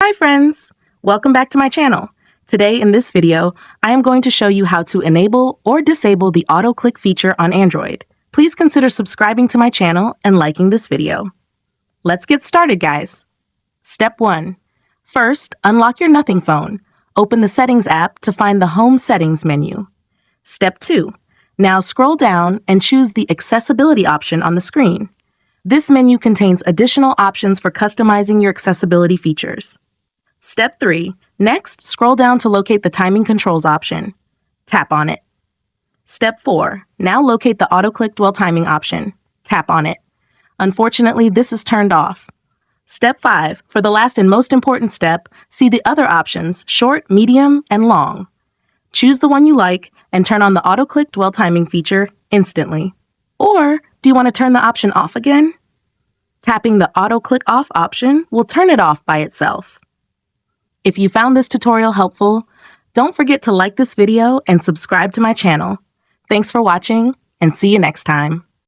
Hi friends! Welcome back to my channel. Today in this video, I am going to show you how to enable or disable the Autoclick feature on Android. Please consider subscribing to my channel and liking this video. Let's get started, guys. Step 1. First, unlock your Nothing phone. Open the Settings app to find the Home Settings menu. Step 2. Now scroll down and choose the Accessibility option on the screen. This menu contains additional options for customizing your accessibility features. Step 3. Next, scroll down to locate the Timing Controls option. Tap on it. Step 4. Now locate the Autoclick Dwell Timing option. Tap on it. Unfortunately, this is turned off. Step 5. For the last and most important step, see the other options, short, medium, and long. Choose the one you like and turn on the Autoclick Dwell Timing feature instantly. Or, do you want to turn the option off again? Tapping the Autoclick Off option will turn it off by itself. If you found this tutorial helpful, don't forget to like this video and subscribe to my channel. Thanks for watching, and see you next time.